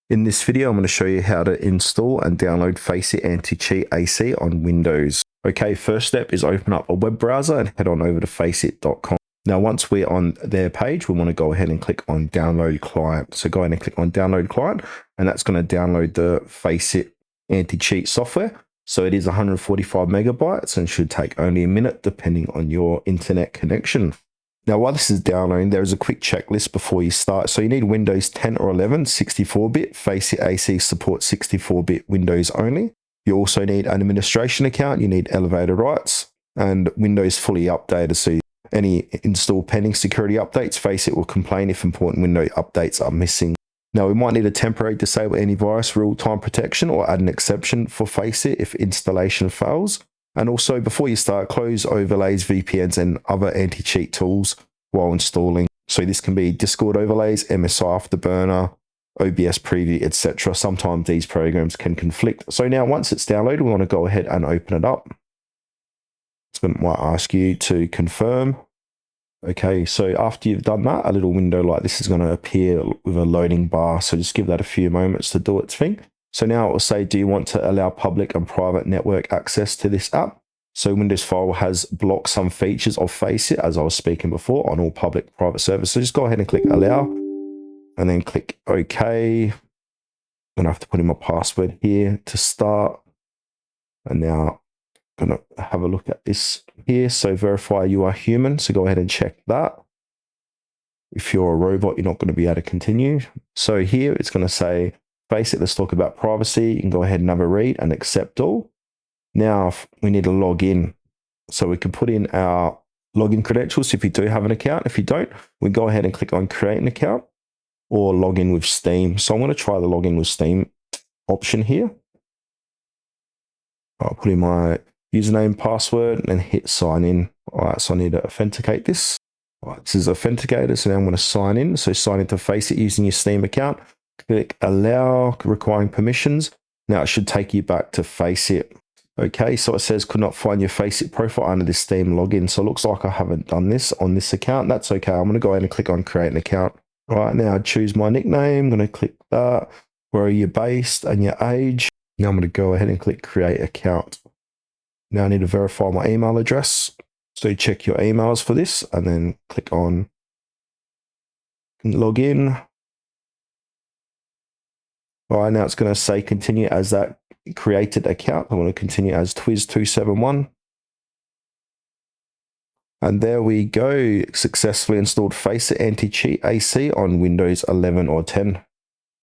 In this video, I'm going to show you how to install and download FACEIT Anti-Cheat AC on Windows. Okay, first step is open up a web browser and head on over to faceit.com. Now, once we're on their page, we want to go ahead and click on Download Client. So go ahead and click on Download Client, and that's going to download the FACEIT Anti-Cheat software. So it is 145 megabytes and should take only a minute depending on your internet connection. Now, while this is downloading, there is a quick checklist before you start. So you need Windows 10 or 11, 64-bit. FACEIT AC supports 64-bit Windows only. You also need an administration account. You need elevated rights and Windows fully updated. So any install pending security updates, FACEIT will complain if important Windows updates are missing. Now, we might need a temporary disable antivirus real-time protection or add an exception for FACEIT if installation fails. And also, before you start, close overlays, VPNs, and other anti-cheat tools while installing. So this can be Discord overlays, MSI Afterburner, OBS Preview, etc. Sometimes these programs can conflict. So now, once it's downloaded, we want to go ahead and open it up. It's going to ask you to confirm. Okay, so after you've done that, a little window like this is going to appear with a loading bar. So just give that a few moments to do its thing. So now it will say, do you want to allow public and private network access to this app? So Windows Firewall has blocked some features of FACEIT, as I was speaking before, on all public private servers. So just go ahead and click allow and then click OK. I'm going to have to put in my password here to start. And now I'm going to have a look at this here. So verify you are human. So go ahead and check that. If you're a robot, you're not going to be able to continue. So here it's going to say, FACEIT, let's talk about privacy. You can go ahead and have a read and accept all. Now we need to log in. So we can put in our login credentials if you do have an account. If you don't, we go ahead and click on create an account or log in with Steam. So I'm going to try the login with Steam option here. I'll put in my username, password, and hit sign in. All right, so I need to authenticate this. All right, this is authenticated. So now I'm going to sign in. So sign into FACEIT using your Steam account. Click allow, requiring permissions. Now it should take you back to FACEIT. Okay, so it says could not find your FACEIT profile under this Steam login. So it looks like I haven't done this on this account. That's okay. I'm going to go ahead and click on create an account. All right, now choose my nickname. I'm going to click that. Where are you based and your age? Now I'm going to go ahead and click create account. Now I need to verify my email address. So check your emails for this and then click on log in. All right, now it's going to say continue as that created account. I'm going to continue as Twiz271. And there we go. Successfully installed FACEIT Anti-Cheat AC on Windows 11 or 10.